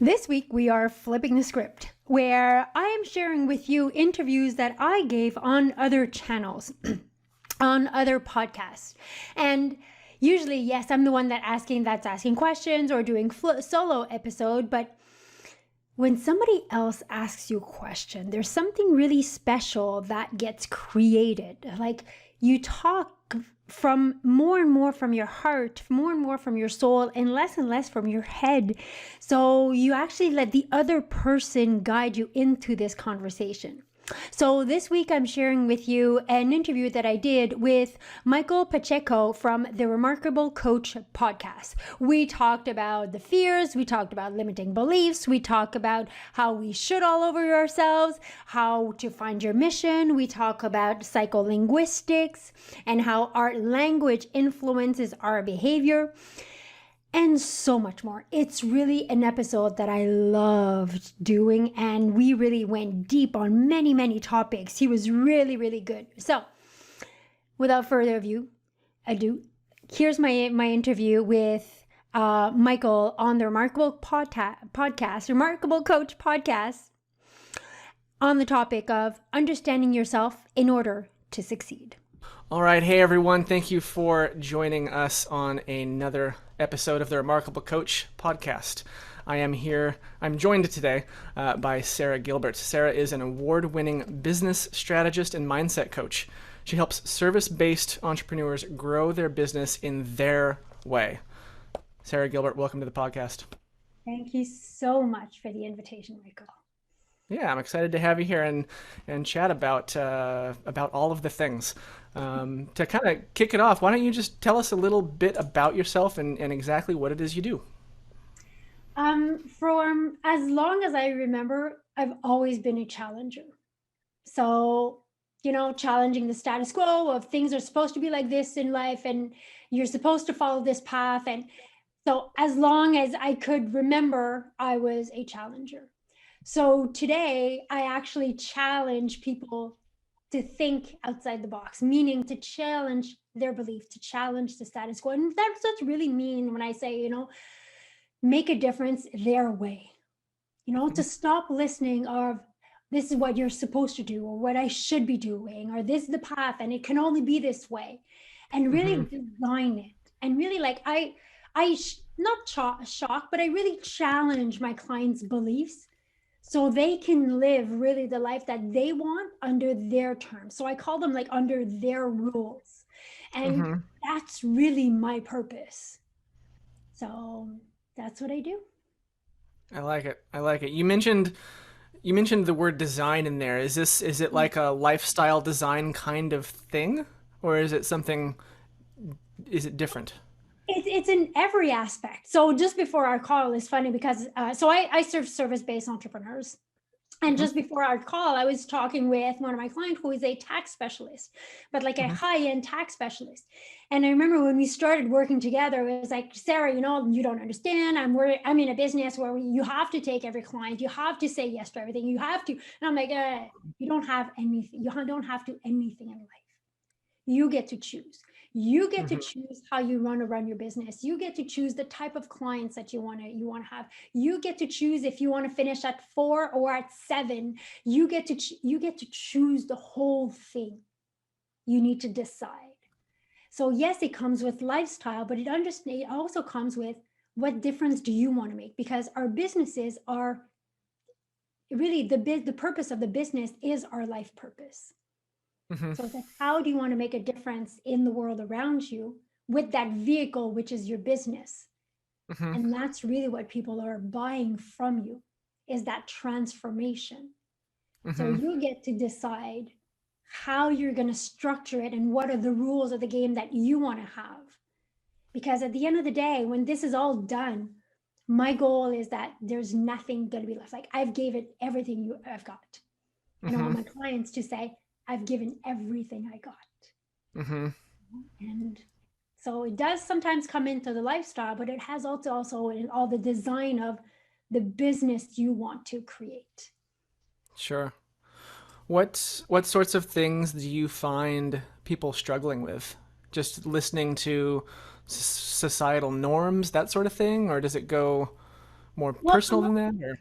This week, we are flipping the script, where I am sharing with you interviews that I gave on other channels, on other podcasts. And usually, yes, I'm the one that's asking questions or doing solo episode, but when somebody else asks you a question, there's something really special that gets created. Like you talk from more and more from your heart, more and more from your soul, and less from your head. So you actually let the other person guide you into this conversation. So this week I'm sharing with you an interview that I did with Michael Pacheco from the Remarkable Coach podcast. We talked about the fears, we talked about limiting beliefs, we talked about how we should all over ourselves, how to find your mission, we talk about psycholinguistics and how our language influences our behavior, and so much more. It's really an episode that I loved doing, and we really went deep on many topics. He was really good. So without further ado, here's my interview with Michael on the Remarkable Remarkable Coach podcast, on the topic of understanding yourself in order to succeed. All right. Hey, everyone. Thank you for joining us on another episode of the Remarkable Coach podcast. I'm joined today by Sarah Gilbert. Sarah is an award-winning business strategist and mindset coach. She helps service-based entrepreneurs grow their business in their way. Sarah Gilbert, welcome to the podcast. Thank you so much for the invitation, Michael. Yeah, I'm excited to have you here and chat about all of the things. To kind of kick it off, why don't you just tell us a little bit about yourself and exactly what it is you do? From as long as I remember, I've always been a challenger. So, challenging the status quo of things are supposed to be like this in life and you're supposed to follow this path. And so as long as I could remember, I was a challenger. So today I actually challenge people to think outside the box, meaning to challenge their belief, to challenge the status quo. And that's what really mean when I say, make a difference their way, to stop listening of this is what you're supposed to do or what I should be doing, or this is the path and it can only be this way, and really design it. And really not shock, but I really challenge my clients' beliefs so they can live really the life that they want under their terms. So I call them like under their rules. And that's really my purpose. So that's what I do. I like it. You mentioned the word design in there. Is it like a lifestyle design kind of thing, or is it different? It's in every aspect. So just before our call, is funny because I serve service-based entrepreneurs. And just before our call, I was talking with one of my clients who is a tax specialist, but like a high-end tax specialist. And I remember when we started working together, it was like, Sarah, you don't understand. I'm in a business where you have to take every client. You have to say yes to everything. You have to. And I'm like, you don't have anything. You don't have to anything in life. You get to choose. You get to choose how you want to run your business. You get to choose the type of clients that you want to have. You get to choose if you want to finish at 4 or at 7. You get to choose the whole thing. You need to decide. So yes, it comes with lifestyle, but it also comes with what difference do you want to make? Because our businesses are really the purpose of the business is our life purpose. So it's like, how do you want to make a difference in the world around you with that vehicle, which is your business? And that's really what people are buying from you, is that transformation. So you get to decide how you're going to structure it and what are the rules of the game that you want to have. Because at the end of the day, when this is all done, my goal is that there's nothing going to be left. Like I've gave it everything I've got. And I want my clients to say, I've given everything I got. And so it does sometimes come into the lifestyle, but it has also in all the design of the business you want to create. Sure. What sorts of things do you find people struggling with? Just listening to societal norms, that sort of thing? Or does it go more Well, personal than that, or?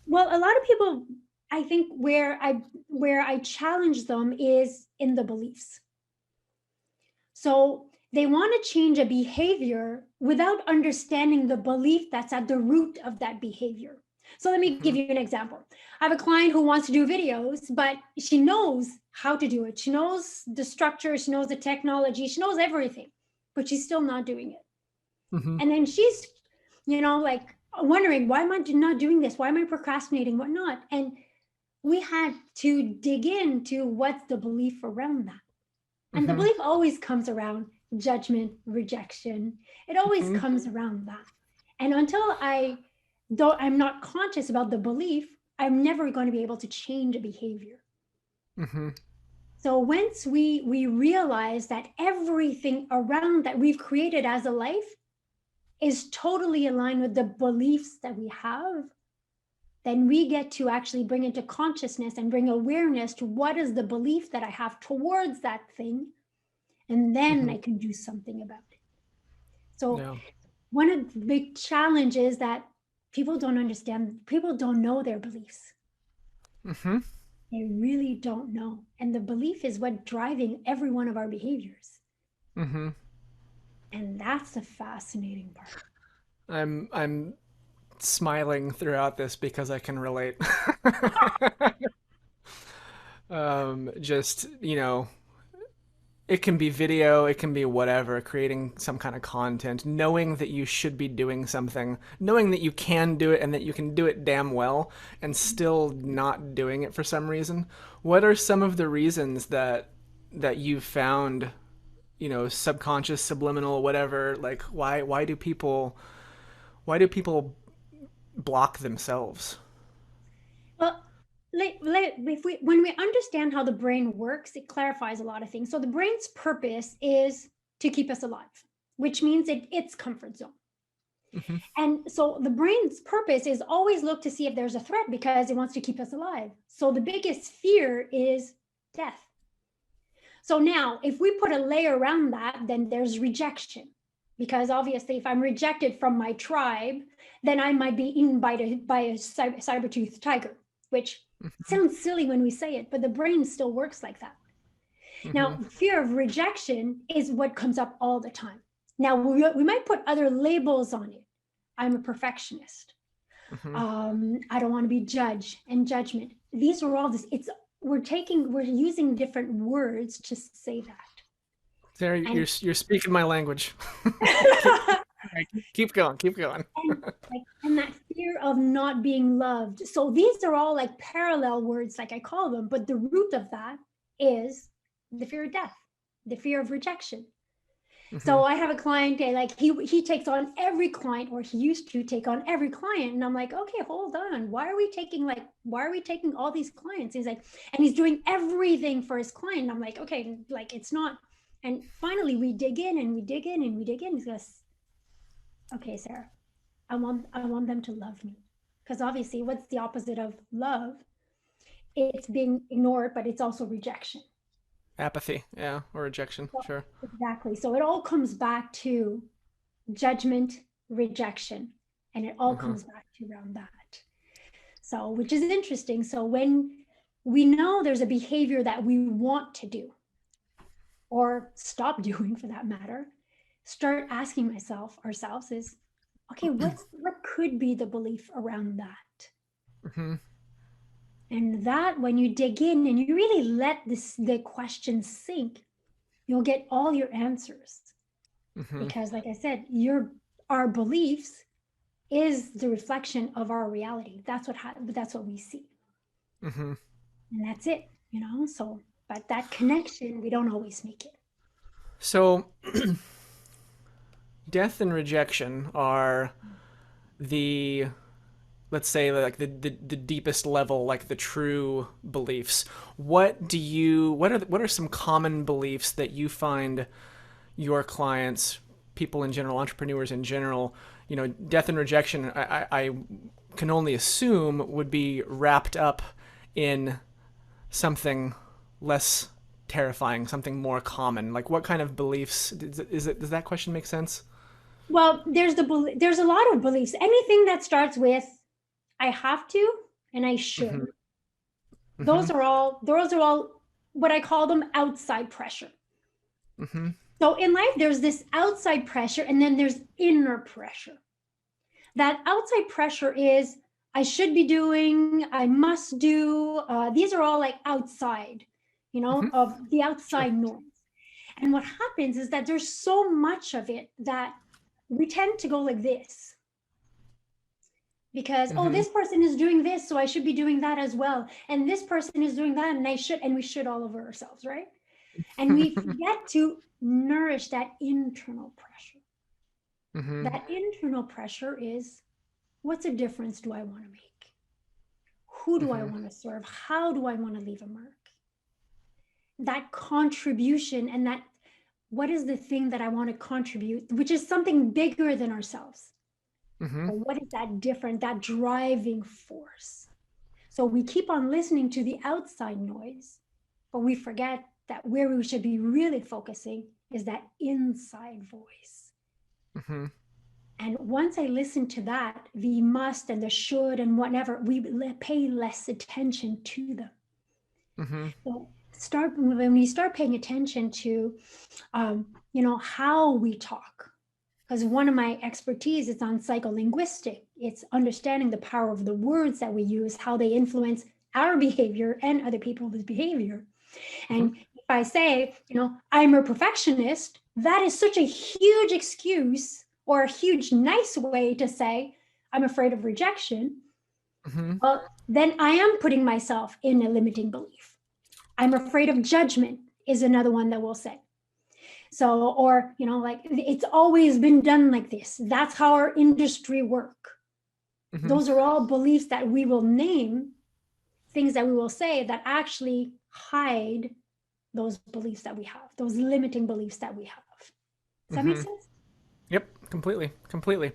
a lot of people, I think where I challenge them is in the beliefs. So they want to change a behavior without understanding the belief that's at the root of that behavior. So let me give Mhm. you an example. I have a client who wants to do videos, but she knows how to do it. She knows the structure, she knows the technology, she knows everything, but she's still not doing it. Mhm. And then she's, like wondering, why am I not doing this? Why am I procrastinating? Whatnot? And we had to dig into what's the belief around that. And the Mhm. belief always comes around judgment, rejection. It always Mhm. comes around that. And until I'm not conscious about the belief, I'm never going to be able to change a behavior. Mhm. So once we realize that everything around that we've created as a life is totally aligned with the beliefs that we have, then we get to actually bring into consciousness and bring awareness to what is the belief that I have towards that thing, and then Mhm. I can do something about it. So Yeah. one of the big challenges that people don't understand, people don't know their beliefs. Mhm. They really don't know. And the belief is what driving every one of our behaviors. Mhm. And that's the fascinating part. I'm smiling throughout this because I can relate. Just, it can be video, it can be whatever, creating some kind of content, knowing that you should be doing something, knowing that you can do it and that you can do it damn well, and still not doing it for some reason. What are some of the reasons that you've found, subconscious, subliminal, whatever, like why do people block themselves? Well, if when we understand how the brain works, it clarifies a lot of things. So the brain's purpose is to keep us alive, which means its comfort zone. Hmm. And so the brain's purpose is always look to see if there's a threat because it wants to keep us alive. So the biggest fear is death. So now, if we put a layer around that, then there's rejection. Because obviously, if I'm rejected from my tribe, then I might be eaten by a saber-toothed tiger, which sounds silly when we say it, but the brain still works like that. Hmm. Now, fear of rejection is what comes up all the time. Now, we might put other labels on it. I'm a perfectionist. Hmm. I don't want to be judged and judgment. These are all this. We're using different words to say that. Sarah, And you're speaking my language. keep, keep going, keep going. and that fear of not being loved. So these are all like parallel words, like I call them, but the root of that is the fear of death, the fear of rejection. Hmm. So I have a client, like he takes on every client, or he used to take on every client, and I'm like, okay, hold on, why are we taking all these clients? He's like, and he's doing everything for his client. And I'm like, okay, like it's not. And finally, we dig in and we dig in and we dig in. He goes, okay, Sarah, I want them to love me, because obviously, what's the opposite of love? It's being ignored, but it's also rejection. Apathy, yeah, or rejection, So, sure. exactly. So it all comes back to judgment, rejection, and it all Uh-huh. comes back to around that. So, which is interesting. So when we know there's a behavior that we want to do or stop doing for that matter, start asking ourselves is, okay, what could be the belief around that? Hmm. And that when you dig in and you really let the question sink, you'll get all your answers. Hmm. Because like I said, our beliefs is the reflection of our reality. That's what we see. Hmm. And that's it. So but that connection, we don't always make it. So, death and rejection are the, let's say, like the deepest level, like the true beliefs. What are some common beliefs that you find your clients, people in general, entrepreneurs in general, death and rejection, I can only assume would be wrapped up in something less terrifying, something more common? Like, what kind of beliefs does that question make sense? Well, there's a lot of beliefs. Anything that starts with I have to and I should. Mm-hmm. Mm-hmm. Those are all what I call them outside pressure. Mm-hmm. So in life, there's this outside pressure and then there's inner pressure. That outside pressure is I should be doing, I must do. These are all like outside, Mm-hmm. of the Sure. outside noise. And what happens is that there's so much of it that we tend to go like this because, oh, Mm-hmm. this person is doing this, so I should be doing that as well. And this person is doing that, and we should all over ourselves, right? And we forget to nourish that internal pressure. Mm-hmm. That internal pressure is what's a difference do I want to make? Who do I Mm-hmm. want to serve? How do I want to leave a mark? That contribution and that what is the thing that I want to contribute, which is something bigger than ourselves. Mm-hmm. But what is that different, that driving force? So we keep on listening to the outside noise, but we forget that where we should be really focusing is that inside voice. Mm-hmm. And once I listen to that, the must and the should and whatever, we pay less attention to them. Mm-hmm. So when we start paying attention to, how we talk, because one of my expertise is on psycholinguistic. It's understanding the power of the words that we use, how they influence our behavior and other people's behavior. And if I say, I'm a perfectionist, that is such a huge excuse or a huge nice way to say, I'm afraid of rejection. Mm-hmm. Well, then I am putting myself in a limiting belief. I'm afraid of judgment is another one that we'll say. So, or, like it's always been done like this. That's how our industry work. Mm-hmm. Those are all beliefs that we will name, things that we will say that actually hide those beliefs that we have, those limiting beliefs that we have. Does that make Mm-hmm. sense? Yep. Completely. Completely.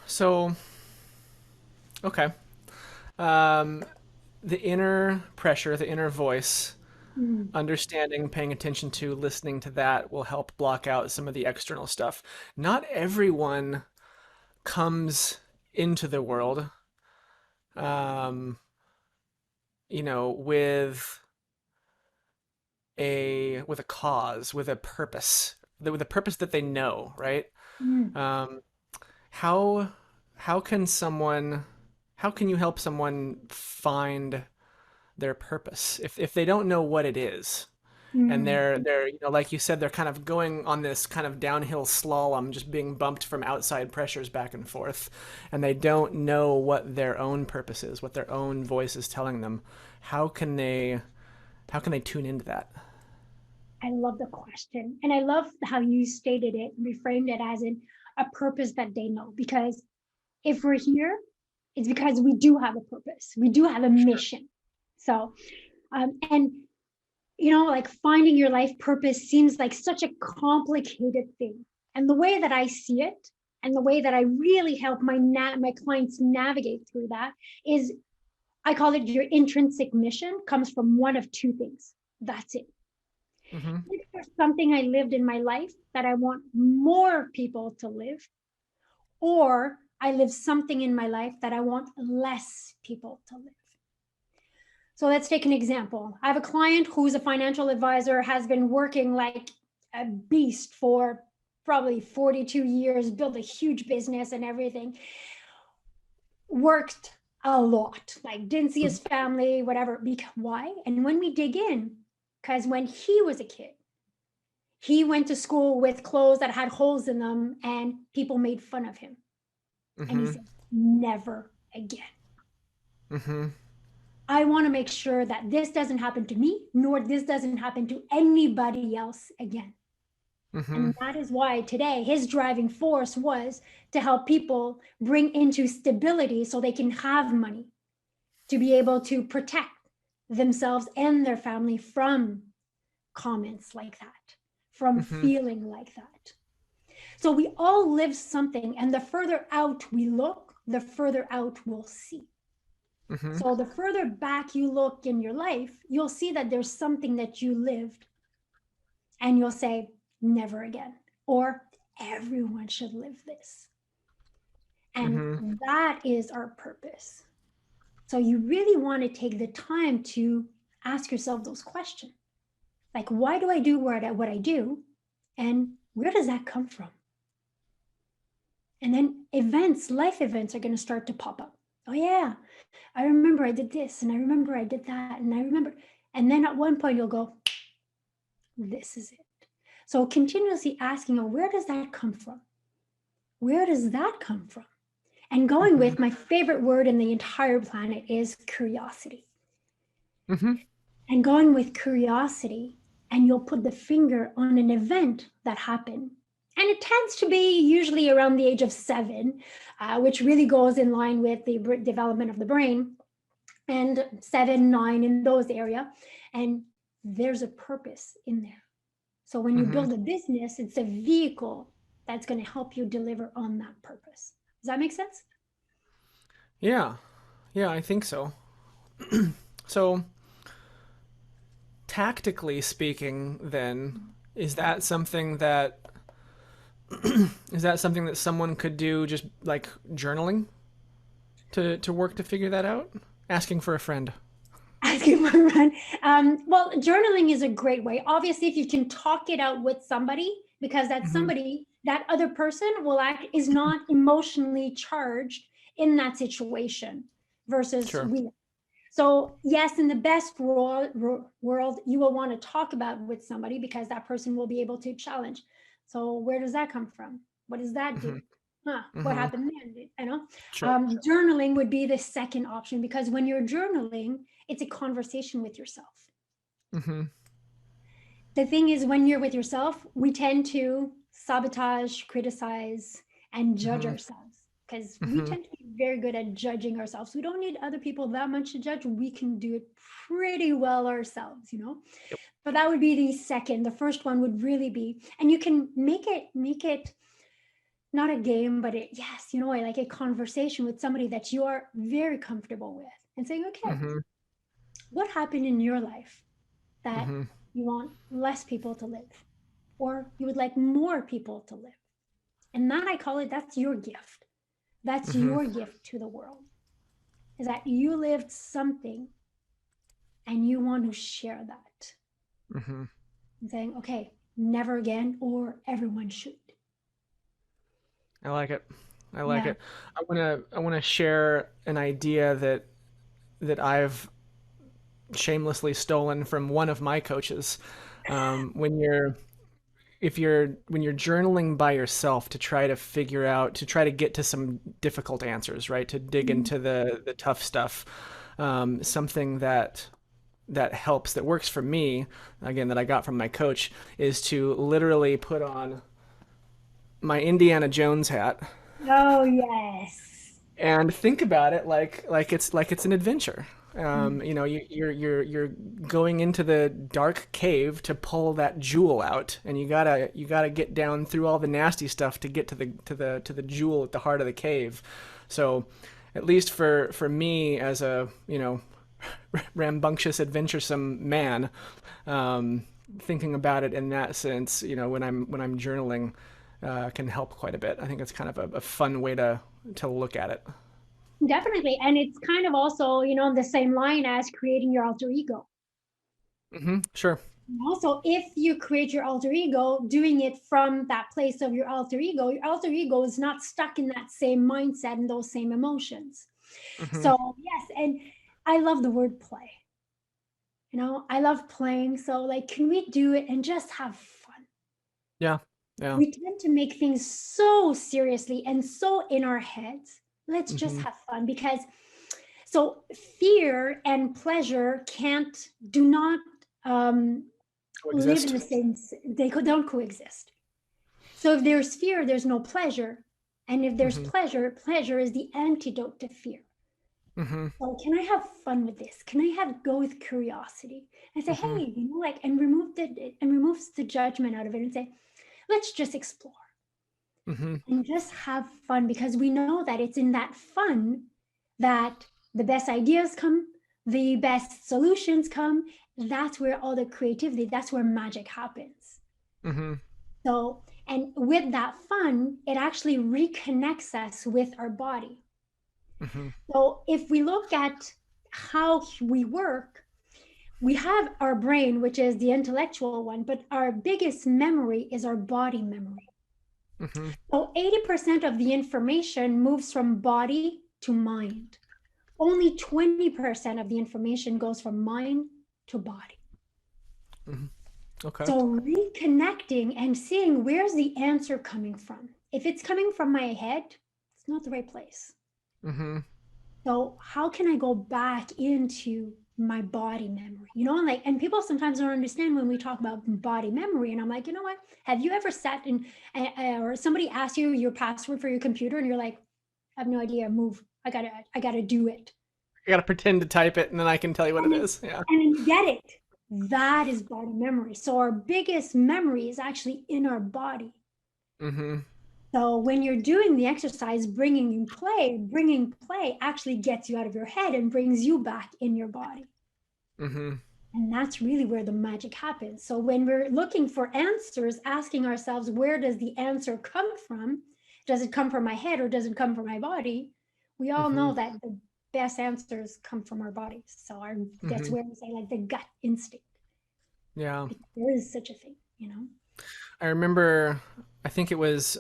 So, okay. Um, the inner pressure, the inner voice, Mm. understanding, paying attention to, listening to that will help block out some of the external stuff. Not everyone comes into the world, um, with a cause, with a purpose, with a purpose that they know, right? Mm. Um, how how can someone how can you help someone find their purpose if they don't know what it is? And Mm. they're like you said, they're kind of going on this kind of downhill slalom, just being bumped from outside pressures back and forth, and they don't know what their own purpose is, what their own voice is telling them. How can they tune into that? I love the question. And I love how you stated it, reframed it as in a purpose that they know. Because if we're here, it's because we do have a purpose, we do have a mission. So, and like finding your life purpose seems like such a complicated thing. And the way that I see it, and the way that I really help my clients navigate through that is I call it your intrinsic mission comes from one of two things. That's it. Mm-hmm. If there's something I lived in my life that I want more people to live, or I live something in my life that I want less people to live. So let's take an example. I have a client who's a financial advisor, has been working like a beast for probably 42 years, built a huge business and everything, worked a lot, like didn't see his family, whatever. Why? And when we dig in, because when he was a kid, he went to school with clothes that had holes in them and people made fun of him. And he Mm-hmm. said, never again. Mm-hmm. I want to make sure that this doesn't happen to me, nor this doesn't happen to anybody else again. Mm-hmm. And that is why today his driving force was to help people bring into stability so they can have money to be able to protect themselves and their family from comments like that, from Mm-hmm. feeling like that. So we all live something, and the further out we look, the further out we'll see. Mm-hmm. So the further back you look in your life, you'll see that there's something that you lived and you'll say, never again. Or everyone should live this. And that is our purpose. So you really want to take the time to ask yourself those questions. Like, why do I do what I do? And where does that come from? And then life events are going to start to pop up. Oh yeah, I remember I did this, and I remember I did that, and I remember. And then at one point you'll go, this is it. So continuously asking, oh, where does that come from? Where does that come from? And going with my favorite word in the entire planet is curiosity. And going with curiosity, and you'll put the finger on an event that happened. And it tends to be usually around the age of 7, which really goes in line with the development of the brain, and 7, 9 in those area. And there's a purpose in there. So when you build a business, it's a vehicle that's going to help you deliver on that purpose. Does that make sense? Yeah, I think so. So, tactically speaking, then, is that something that someone could do, just like journaling to work to figure that out? Asking for a friend. Asking for a friend. Well, journaling is a great way. Obviously, if you can talk it out with somebody, because that somebody, that other person is not emotionally charged in that situation versus we. So yes, in the best world, you will want to talk about with somebody because that person will be able to challenge. So where does that come from? What does that do? What happened then? You know, journaling would be the second option, because when you're journaling, it's a conversation with yourself. The thing is, when you're with yourself, we tend to sabotage, criticize, and judge ourselves, because we tend to be very good at judging ourselves. We don't need other people that much to judge. We can do it pretty well ourselves, you know. But that would be the second. The first one would really be, and you can make it not a game, but like a conversation with somebody that you are very comfortable with, and saying, okay, what happened in your life that you want less people to live, or you would like more people to live? And that, I call it, that's your gift. That's your gift to the world, is that you lived something and you want to share that. And saying, okay, never again, or everyone should. I like it. I like it. I want to share an idea that I've shamelessly stolen from one of my coaches. When you're journaling by yourself to try to get to some difficult answers, right? To dig into the tough stuff. Something that helps, that works for me, again, that I got from my coach, is to literally put on my Indiana Jones hat. Oh yes. And think about it like it's an adventure. You're going into the dark cave to pull that jewel out, and you gotta get down through all the nasty stuff to get to the jewel at the heart of the cave. So, at least for me, as a rambunctious, adventuresome man, thinking about it in that sense, when I'm journaling, can help quite a bit. I think it's kind of a fun way to look at it. Definitely. And it's kind of also, the same line as creating your alter ego. Sure. Also, if you create your alter ego, doing it from that place of your alter ego is not stuck in that same mindset and those same emotions. So yes, and I love the word play. I love playing. So like, can we do it and just have fun? Yeah. We tend to make things so seriously and so in our heads. Let's just have fun, because so fear and pleasure do not live in the same, they don't coexist. So if there's fear, there's no pleasure. And if there's pleasure is the antidote to fear. So can I have fun with this? Can I go with curiosity and say, hey, and removes the judgment out of it and say, let's just explore. And just have fun, because we know that it's in that fun that the best ideas come, the best solutions come. That's where all the creativity, that's where magic happens. So And with that fun, it actually reconnects us with our body. Mm-hmm. So if we look at how we work, we have our brain, which is the intellectual one, but our biggest memory is our body memory. Mm-hmm. So 80% of the information moves from body to mind. Only 20% of the information goes from mind to body. Mm-hmm. Okay. So reconnecting and seeing where's the answer coming from. If it's coming from my head, it's not the right place. Mm-hmm. So how can I go back into my body memory? You know, like, and people sometimes don't understand when we talk about body memory. And I'm like, you know what? Have you ever sat in, or somebody asked you your password for your computer, and you're like, I have no idea. Move. I gotta do it. I gotta pretend to type it, and then I can tell you what And it then, is. Yeah. and then you get it. That is body memory. So our biggest memory is actually in our body. Mm-hmm. So when you're doing the exercise, bringing play actually gets you out of your head and brings you back in your body. Mm-hmm. And that's really where the magic happens. So when we're looking for answers, asking ourselves, where does the answer come from? Does it come from my head or does it come from my body? We all Mm-hmm. know that the best answers come from our bodies. So that's Mm-hmm. where we say like the gut instinct. Yeah. There is such a thing, you know? I remember, I think it was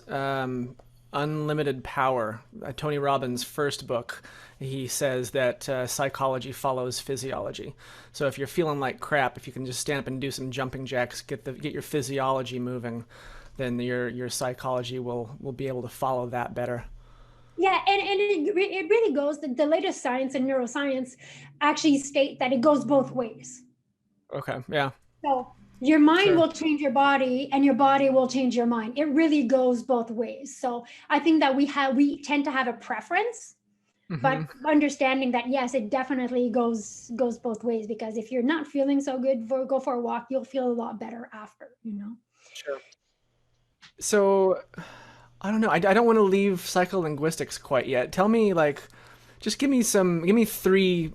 Unlimited Power, Tony Robbins' first book. He says that psychology follows physiology. So if you're feeling like crap, if you can just stand up and do some jumping jacks, get your physiology moving, then your psychology will be able to follow that better. Yeah, and it really goes, the latest science and neuroscience actually state that it goes both ways. Okay. Yeah. So your mind Sure. will change your body and your body will change your mind. It really goes both ways. So I think that we tend to have a preference, but Mm-hmm. understanding that yes, it definitely goes both ways, because if you're not feeling so good, go for a walk, you'll feel a lot better after, you know. Sure. So I don't know. I don't want to leave psycholinguistics quite yet. Tell me, like, just give me three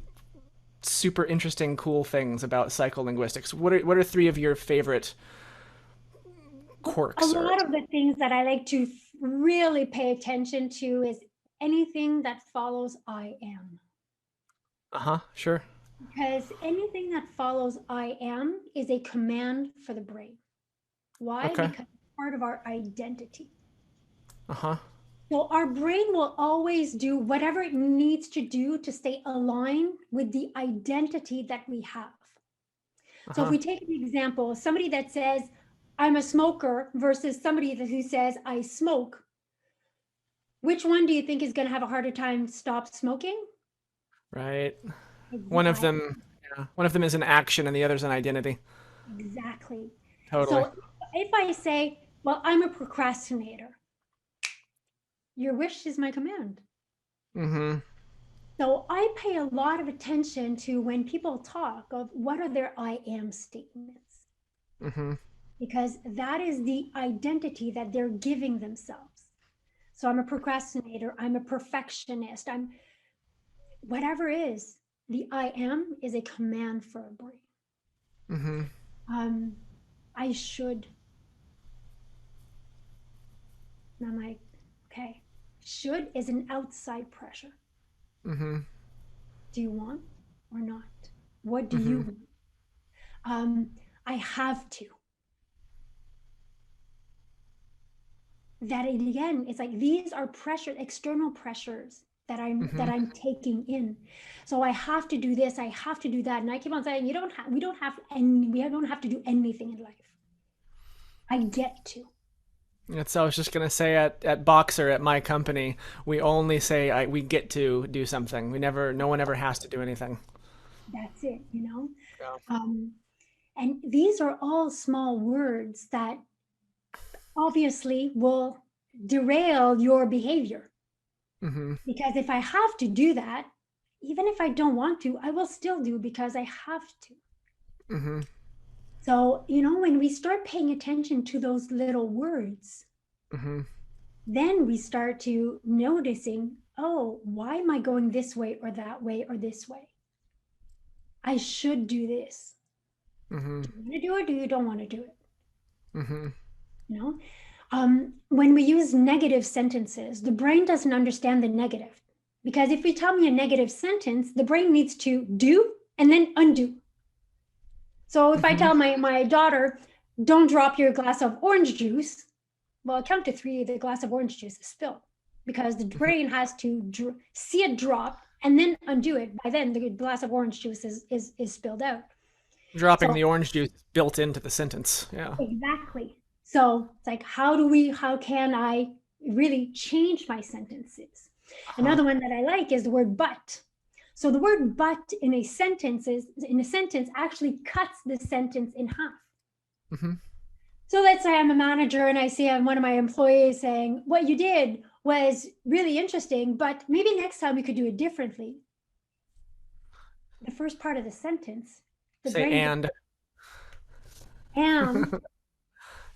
super interesting, cool things about psycholinguistics. What are three of your favorite A quirks or? lot of the things that I like to really pay attention to is anything that follows I am. Uh-huh, sure. Because anything that follows I am is a command for the brain. Why? Okay. Because it's part of our identity. Uh-huh. So our brain will always do whatever it needs to do to stay aligned with the identity that we have. So if Uh-huh. we take an example, somebody that says, I'm a smoker versus somebody who says, I smoke, which one do you think is going to have a harder time stop smoking? Right. One of Exactly. them, yeah. One of them is an action and the other's an identity. Exactly. Totally. So if I say, well, I'm a procrastinator, your wish is my command. Mm-hmm. So I pay a lot of attention to when people talk of what are their I am statements, Mm-hmm. because that is the identity that they're giving themselves. So I'm a procrastinator, I'm a perfectionist, I'm whatever is, the I am is a command for a brain. Mm-hmm. Um, I should. And I'm like, okay, should is an outside pressure. Mm-hmm. Do you want or not? What do you Mm-hmm. want? Um, I have to. That again, it's like these are pressure, external pressures that Mm-hmm. I'm taking in. So I have to do this, I have to do that. And I keep on saying, we don't have to do anything in life. I get to. That's I was just gonna say at Boxer at my company, we only say we get to do something. No one ever has to do anything. That's it, you know? Yeah. Um, and these are all small words that obviously will derail your behavior. Mm-hmm. Because if I have to do that, even if I don't want to, I will still do because I have to. Mm-hmm. So, you know, when we start paying attention to those little words, Mm-hmm. then we start to noticing, oh, why am I going this way or that way or this way? I should do this. Mm-hmm. Do you want to do it or do you don't want to do it? Mm-hmm. You know, When we use negative sentences, the brain doesn't understand the negative. Because if you tell me a negative sentence, the brain needs to do and then undo. So if I tell my daughter, don't drop your glass of orange juice, well, I'll count to 3, the glass of orange juice is spilled, because the brain has to see it drop and then undo it. By then, the glass of orange juice is spilled out. Dropping the orange juice built into the sentence. Yeah. Exactly. So it's like, how can I really change my sentences? Another one that I like is the word but. So the word but in a sentence actually cuts the sentence in half. So let's say I'm a manager and I see one of my employees saying, what you did was really interesting, but maybe next time we could do it differently. The first part of the sentence, the Say brain and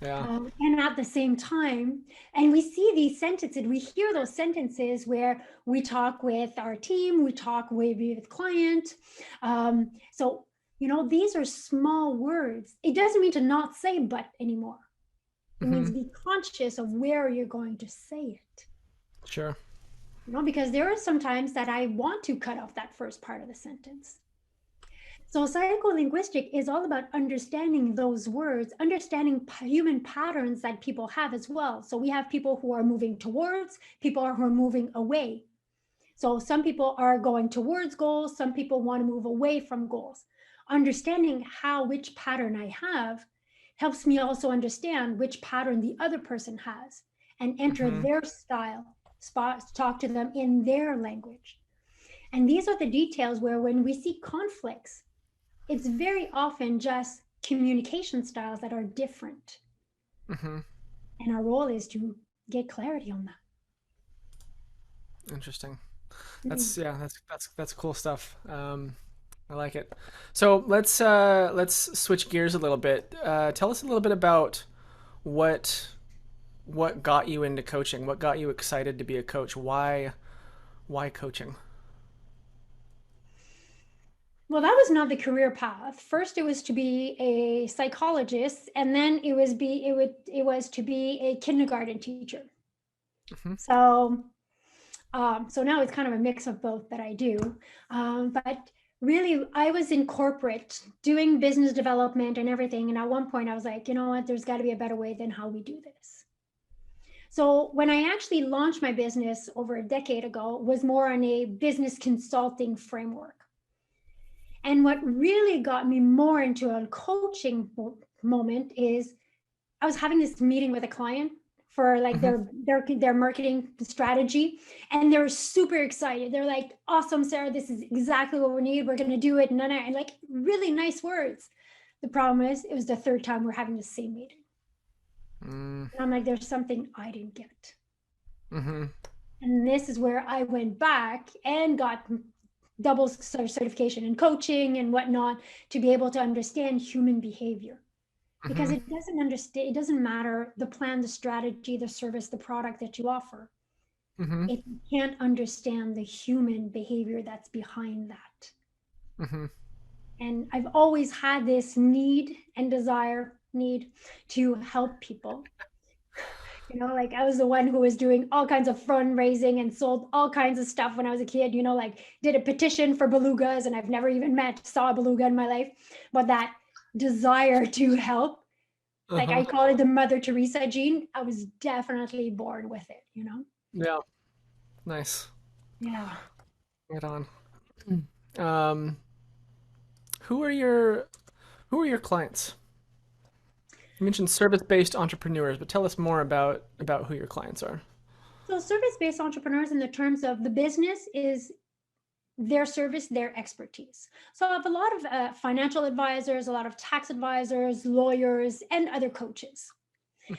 yeah. And at the same time, and we see these sentences, we hear those sentences where we talk with our team, we talk with client. So, these are small words. It doesn't mean to not say but anymore. It means be conscious of where you're going to say it. Sure. Because there are some times that I want to cut off that first part of the sentence. So psycholinguistic is all about understanding those words, understanding human patterns that people have as well. So we have people who are moving towards, people who are moving away. So some people are going towards goals, some people want to move away from goals. Understanding which pattern I have helps me also understand which pattern the other person has and enter their style, talk to them in their language. And these are the details where when we see conflicts, it's very often just communication styles that are different. And our role is to get clarity on that. Interesting. That's cool stuff. I like it. So let's switch gears a little bit. Tell us a little bit about what got you into coaching. What got you excited to be a coach? Why coaching? Well, that was not the career path. First, it was to be a psychologist, and then it was to be a kindergarten teacher. So now it's kind of a mix of both that I do. But really, I was in corporate doing business development and everything. And at one point I was like, you know what, there's got to be a better way than how we do this. So when I actually launched my business over a decade ago, it was more on a business consulting framework. And what really got me more into a coaching moment is I was having this meeting with a client for like their marketing strategy, and they're super excited. They're like, awesome, Sarah, this is exactly what we need. We're going to do it. And like really nice words. The problem is it was the third time we're having the same meeting. And I'm like, there's something I didn't get. And this is where I went back and got double certification in coaching and whatnot to be able to understand human behavior. Because it doesn't matter the plan, the strategy, the service, the product that you offer. If you can't understand the human behavior that's behind that. And I've always had this need to help people. Like I was the one who was doing all kinds of fundraising and sold all kinds of stuff when I was a kid, like did a petition for belugas, and I've never even saw a beluga in my life. But that desire to help, like I call it the Mother Teresa gene. I was definitely born with it, Yeah. Nice. Yeah. Right on. Who are your clients? You mentioned service-based entrepreneurs, but tell us more about who your clients are. So service-based entrepreneurs, in the terms of the business, is their service, their expertise. So I have a lot of financial advisors, a lot of tax advisors, lawyers, and other coaches.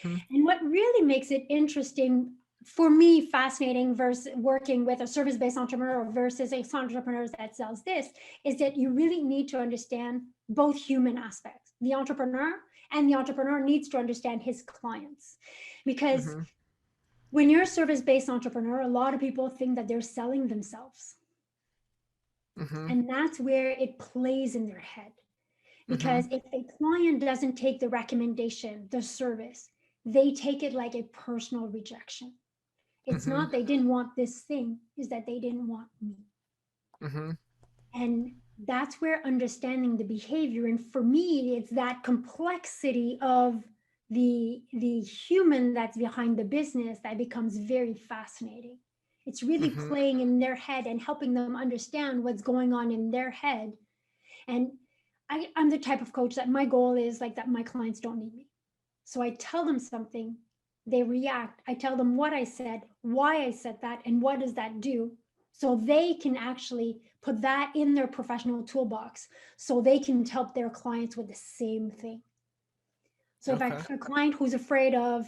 And what really makes it interesting for me, fascinating, versus working with a service-based entrepreneur versus a entrepreneur that sells this, is that you really need to understand both human aspects. The entrepreneur needs to understand his clients. Because when you're a service-based entrepreneur, a lot of people think that they're selling themselves. And that's where it plays in their head. Because if a client doesn't take the recommendation, the service, they take it like a personal rejection. It's Mm-hmm. not they didn't want this thing, is that they didn't want me. Mm-hmm. And that's where understanding the behavior, and for me, it's that complexity of the human that's behind the business that becomes very fascinating. It's really Mm-hmm. playing in their head and helping them understand what's going on in their head. And I'm the type of coach that my goal is like that my clients don't need me. So I tell them something, they react. I tell them what I said, why I said that, and what does that do. So they can actually put that in their professional toolbox so they can help their clients with the same thing. So if I Okay. have a client who's afraid of,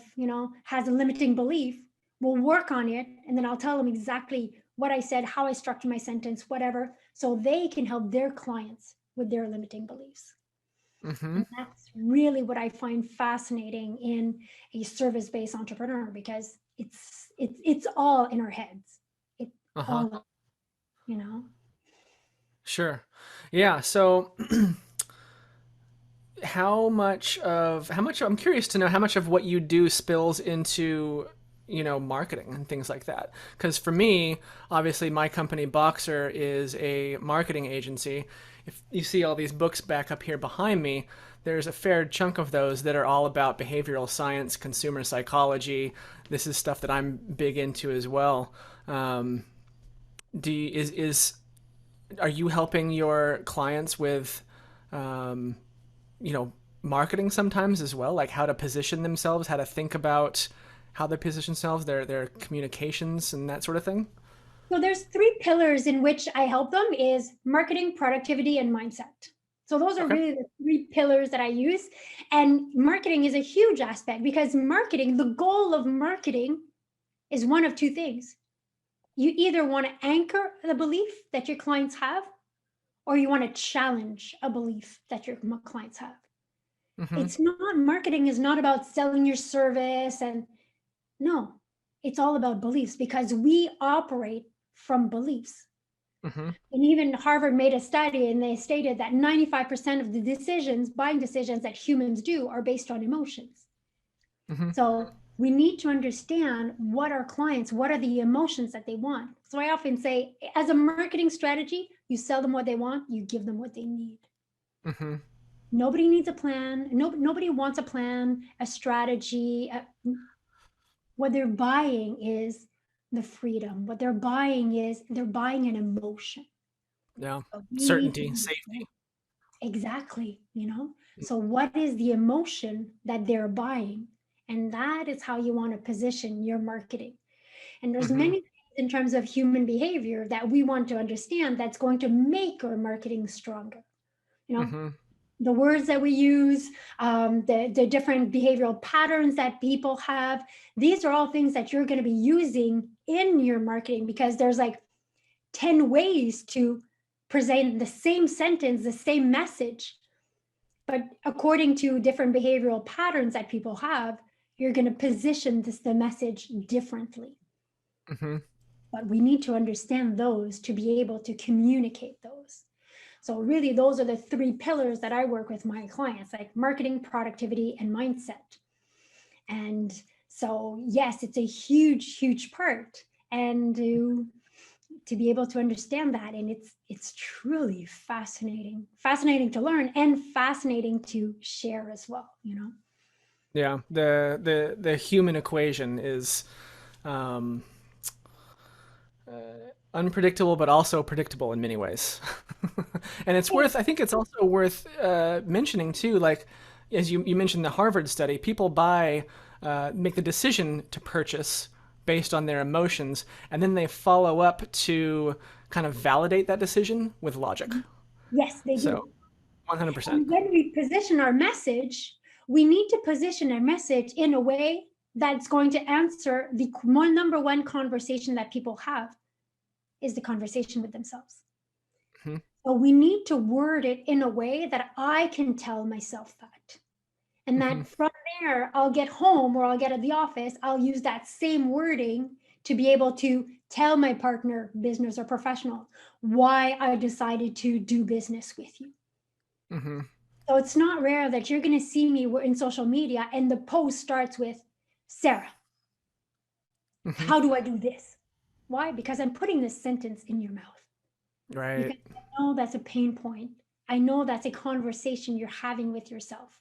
has a limiting belief, we'll work on it. And then I'll tell them exactly what I said, how I structured my sentence, whatever, so they can help their clients with their limiting beliefs. Mm-hmm. And that's really what I find fascinating in a service-based entrepreneur, because it's all in our heads. It Uh-huh. all, you know. Sure. Yeah. So how much I'm curious to know how much of what you do spills into marketing and things like that, because for me, obviously, my company Boxer is a marketing agency. If you see all these books back up here behind me, there's a fair chunk of those that are all about behavioral science, consumer psychology. This is stuff that I'm big into as well. um, do you, is are you helping your clients with um, you know, marketing sometimes as well, like how to position themselves, how to think about how they position themselves, their communications and that sort of thing? So there's three pillars in which I help them: is marketing, productivity, and mindset. So those are Okay. really the three pillars that I use. And marketing is a huge aspect, because marketing, the goal of marketing is one of two things. You either want to anchor the belief that your clients have, or you want to challenge a belief that your clients have. Mm-hmm. It's not, marketing is not about selling your service. And no, it's all about beliefs, because we operate from beliefs. Mm-hmm. And even Harvard made a study, and they stated that 95% of the decisions, buying decisions that humans do, are based on emotions. Mm-hmm. So we need to understand what our clients, what are the emotions that they want. So I often say, as a marketing strategy, you sell them what they want, you give them what they need. Mm-hmm. Nobody needs a plan. Nobody wants a plan, a strategy. What they're buying is the freedom. What they're buying is they're buying an emotion. Yeah. So we need to Certainty, understand safety. exactly, So what is the emotion that they're buying? And that is how you want to position your marketing. And there's Mm-hmm. many things in terms of human behavior that we want to understand that's going to make our marketing stronger. You know, Mm-hmm. the words that we use, the different behavioral patterns that people have. These are all things that you're going to be using in your marketing, because there's like 10 ways to present the same sentence, the same message. But according to different behavioral patterns that people have, you're going to position the message differently. Mm-hmm. But we need to understand those to be able to communicate those. So really, those are the three pillars that I work with my clients, like marketing, productivity, and mindset. And so, yes, it's a huge, huge part. And to be able to understand that, and it's truly fascinating to learn, and fascinating to share as well. Yeah. The human equation is um, unpredictable, but also predictable in many ways. And it's worth, I think it's also worth mentioning too, like, as you mentioned the Harvard study, people make the decision to purchase based on their emotions, and then they follow up to kind of validate that decision with logic. Yes, they So do. 100%. And when we position our message, we need to position our message in a way that's going to answer the number one conversation that people have, is the conversation with themselves. Hmm. So we need to word it in a way that I can tell myself that. And Hmm. that from there, I'll get home or I'll get at the office, I'll use that same wording to be able to tell my partner, business or professional, why I decided to do business with you. Hmm. So it's not rare that you're going to see me in social media and the post starts with, Sarah, Mm-hmm. how do I do this? Why? Because I'm putting this sentence in your mouth. Right. Because I know that's a pain point. I know that's a conversation you're having with yourself.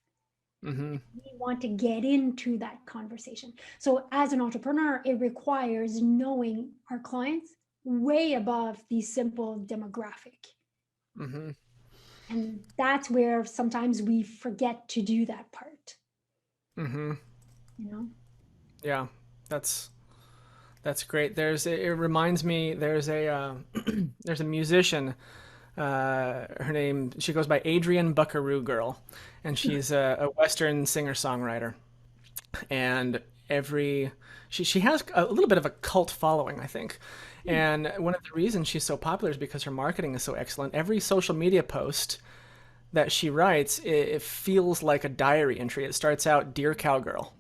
Mm-hmm. We want to get into that conversation. So as an entrepreneur, it requires knowing our clients way above the simple demographic. Mm-hmm. And that's where sometimes we forget to do that part, Mm-hmm. you know? Yeah. That's that's great. It reminds me there's a there's a musician. Her name, she goes by Adrian Buckaroo Girl, and she's a Western singer-songwriter. And every she has a little bit of a cult following, I think. And one of the reasons she's so popular is because her marketing is so excellent. Every social media post that she writes, it feels like a diary entry. It starts out, "Dear Cowgirl,"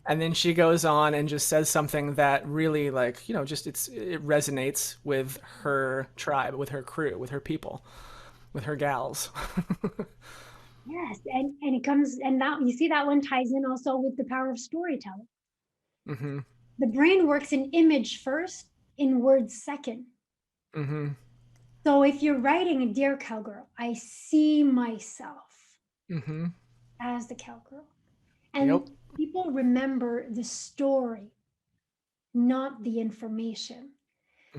and then she goes on and just says something that really, like, just it resonates with her tribe, with her crew, with her people, with her gals. Yes. And it comes, and now you see that one ties in also with the power of storytelling. Mm-hmm. The brain works in image first, in words second. Mm-hmm. So if you're writing a Dear Cowgirl, I see myself Mm-hmm. as the cowgirl. Yep. And people remember the story, not the information.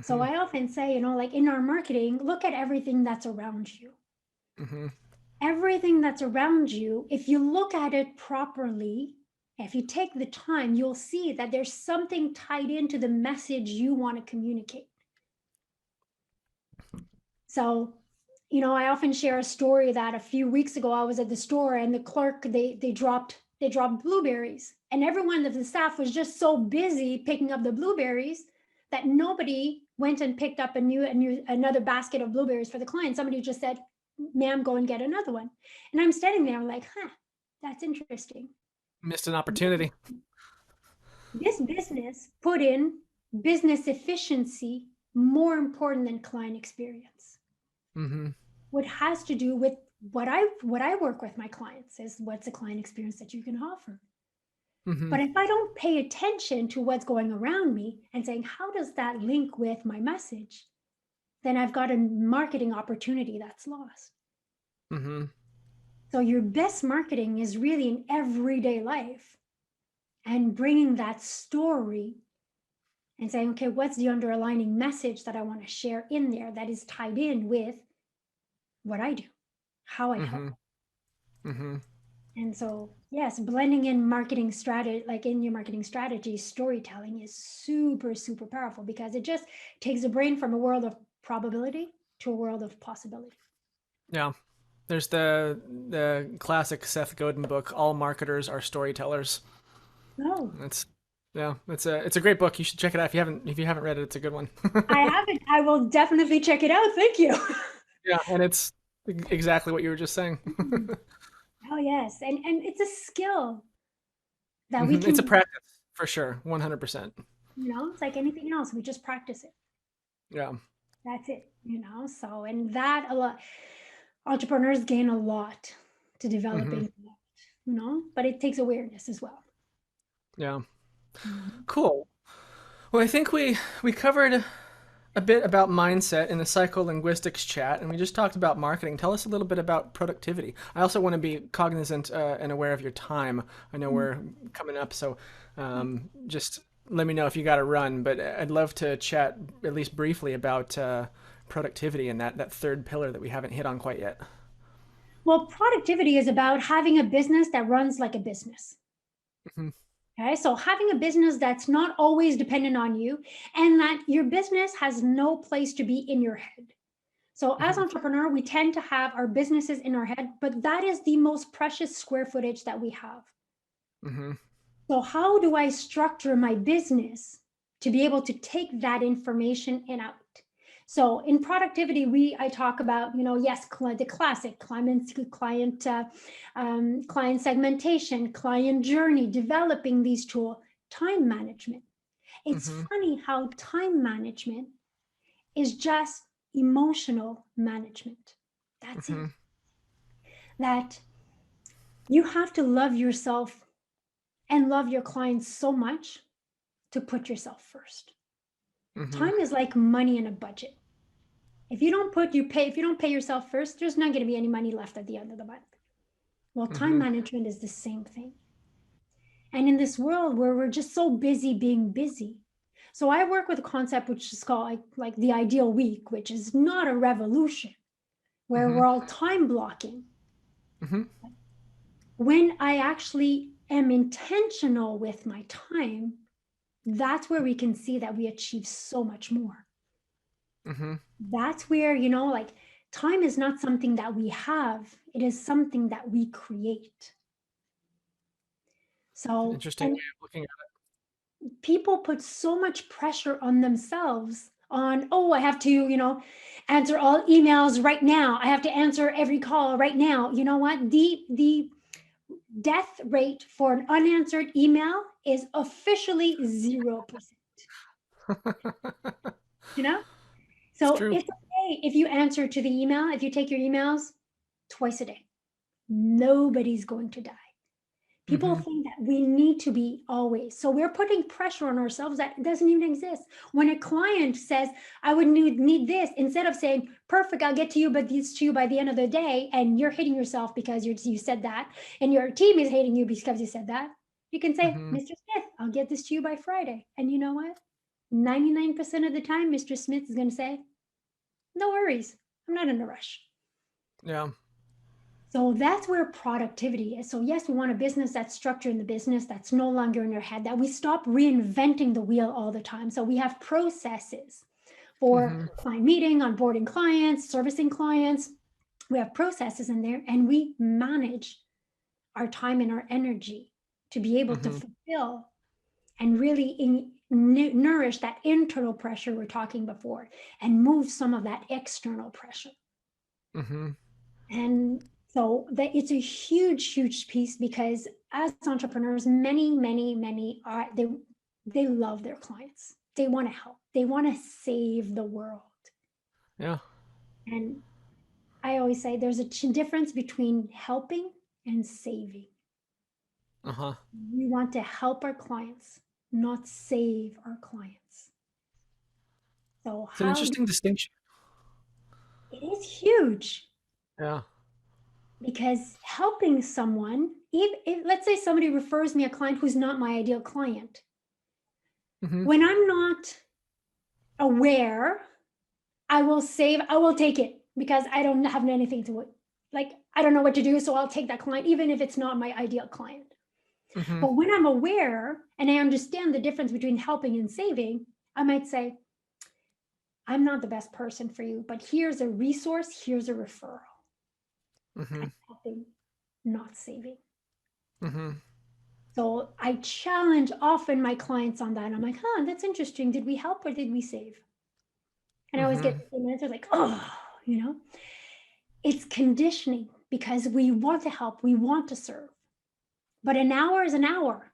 So Mm-hmm. I often say, like in our marketing, look at everything that's around you. Mm-hmm. Everything that's around you, if you look at it properly, if you take the time, you'll see that there's something tied into the message you want to communicate. So, I often share a story that a few weeks ago I was at the store and the clerk they dropped blueberries, and everyone of the staff was just so busy picking up the blueberries that nobody went and picked up another basket of blueberries for the client. Somebody just said, "Ma'am, go and get another one." And I'm standing there like, that's interesting. Missed an opportunity. This business put in business efficiency more important than client experience. Mm-hmm. What has to do with what I work with my clients is, what's the client experience that you can offer. Mm-hmm. But if I don't pay attention to what's going around me and saying, how does that link with my message, then I've got a marketing opportunity that's lost. Mm-hmm. So your best marketing is really in everyday life, and bringing that story and saying, okay, what's the underlying message that I want to share in there that is tied in with what I do, how I help. Mm-hmm. Mm-hmm. And so, yes, blending in marketing strategy, like in your marketing strategy, storytelling is super, super powerful, because it just takes the brain from a world of probability to a world of possibility. Yeah. There's the classic Seth Godin book, "All Marketers Are Storytellers." Oh, It's yeah, it's a great book. You should check it out if you haven't read it. It's a good one. I haven't. I will definitely check it out. Thank you. Yeah, and it's exactly what you were just saying. Oh, yes. And it's a skill that we Mhm. It's a can, practice for sure, 100%. it's like anything else. We just practice it. Yeah. That's it, So, and that a lot, entrepreneurs gain a lot to Hmm. developing that, but it takes awareness as well. Yeah. Mhm. Cool. Well, I think we covered a bit about mindset in the psycholinguistics chat, and we just talked about marketing. Tell us a little bit about productivity. I also want to be cognizant and aware of your time. I know we're coming up, so just let me know if you got to run. But I'd love to chat at least briefly about productivity and that third pillar that we haven't hit on quite yet. Well, productivity is about having a business that runs like a business. Hmm. Okay, so having a business that's not always dependent on you, and that your business has no place to be in your head. So as Hmm. entrepreneur, we tend to have our businesses in our head, but that is the most precious square footage that we have. Hmm. So how do I structure my business to be able to take that information in out? So in productivity, I talk about, yes, the classic client segmentation, client journey, developing these tools, time management. It's Hmm. funny how time management is just emotional management. That's it. Hmm. That you have to love yourself and love your clients so much to put yourself first. Time is like money in a budget. If you don't pay yourself first, there's not going to be any money left at the end of the month. Well, time management is the same thing. And in this world where we're just so busy being busy. So I work with a concept which is called like the ideal week, which is not a revolution, where we're all time blocking. When I actually am intentional with my time, that's where we can see that we achieve so much more. That's where, like time is not something that we have, it is something that we create. So Interesting way of looking at it. People put so much pressure on themselves on, oh, I have to, answer all emails right now. I have to answer every call right now. You know what? The death rate for an unanswered email is officially 0%. So it's okay if you answer to the email, if you take your emails twice a day. Nobody's going to die. People think that we need to be always. So we're putting pressure on ourselves that doesn't even exist. When a client says, I would need this, instead of saying, perfect, I'll get to you, but this to you by the end of the day, and you're hitting yourself because you said that, and your team is hating you because you said that, you can say, Mr. Smith, I'll get this to you by Friday. And you know what? 99% of the time, Mr. Smith is going to say, no worries. I'm not in a rush. Yeah. So that's where productivity is. So yes, we want a business that's structured in the business, that's no longer in our head, that we stop reinventing the wheel all the time. So we have processes for client meeting, onboarding clients, servicing clients. We have processes in there, and we manage our time and our energy to be able to fulfill and really nourish that internal pressure we're talking before, and move some of that external pressure. And so that it's a huge, huge piece, because as entrepreneurs, many are, they love their clients. They want to help. They want to save the world. Yeah. And I always say there's a difference between helping and saving. We want to help our clients, not save our clients. So it's an interesting distinction. It is huge. Yeah. Because helping someone, if let's say somebody refers me a client who's not my ideal client, when I'm not aware, I will take it, because I don't have anything to, I don't know what to do, so I'll take that client, even if it's not my ideal client. But when I'm aware and I understand the difference between helping and saving, I might say, I'm not the best person for you, but here's a resource, here's a referral. I'm helping, not saving. So I challenge often my clients on that. I'm like, that's interesting. Did we help or did we save? And I always get the same answer, like, it's conditioning, because we want to help, we want to serve. But an hour is an hour.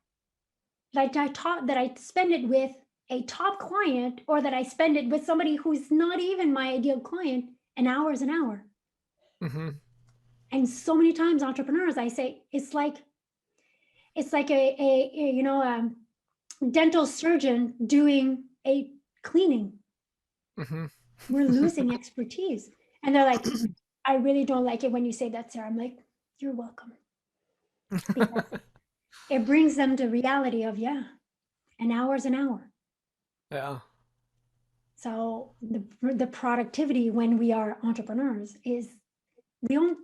Like that I spend it with a top client, or that I spend it with somebody who's not even my ideal client, an hour is an hour. And so many times entrepreneurs, I say, it's like a dental surgeon doing a cleaning. We're losing expertise. And they're like, I really don't like it when you say that, Sarah. I'm like, you're welcome. Because it brings them to reality of, an hour is an hour. Yeah. So the productivity when we are entrepreneurs is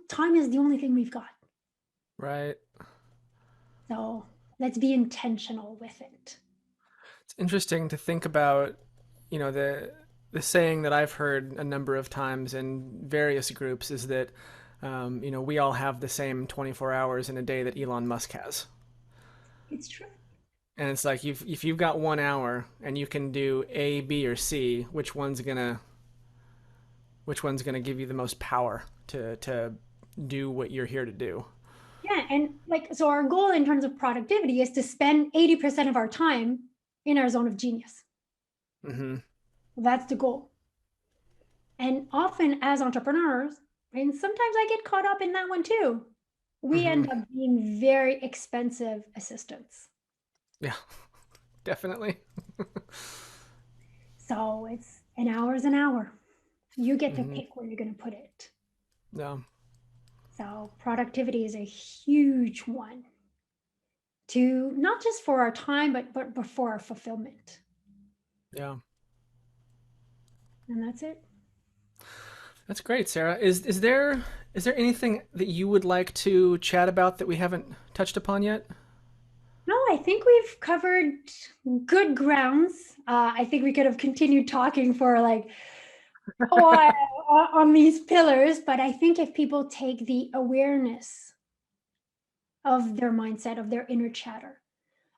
time is the only thing we've got. Right. So let's be intentional with it. It's interesting to think about, the saying that I've heard a number of times in various groups is that, we all have the same 24 hours in a day that Elon Musk has. It's true. And it's like, if you've got 1 hour and you can do A, B, or C, which one's gonna give you the most power to do what you're here to do? Yeah, and so our goal in terms of productivity is to spend 80% of our time in our zone of genius. That's the goal. And often as entrepreneurs, and sometimes I get caught up in that one too, we end up being very expensive assistants. Yeah, definitely. So it's an hour is an hour. You get to Hmm. pick where you're going to put it. Yeah. So productivity is a huge one to not just for our time, but for our fulfillment. Yeah. And that's it. That's great, Sarah. Is there anything that you would like to chat about that we haven't touched upon yet? No, I think we've covered good grounds. I think we could have continued talking for like oh, on these pillars, but I think if people take the awareness of their mindset, of their inner chatter,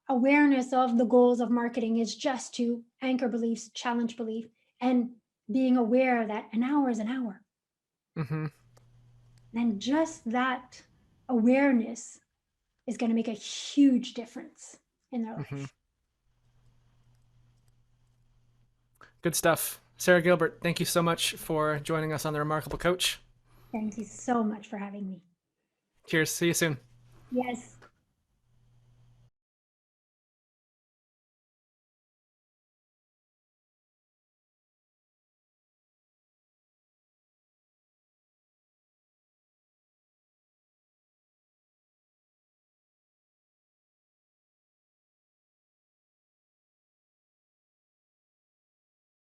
awareness of the goals of marketing is just to anchor beliefs, challenge belief, and being aware that an hour is an hour. Hmm. Then just that awareness is going to make a huge difference in their Hmm. life. Good stuff. Sarah Gilbert, thank you so much for joining us on The Remarkable Coach. Thank you so much for having me. Cheers. See you soon. Yes.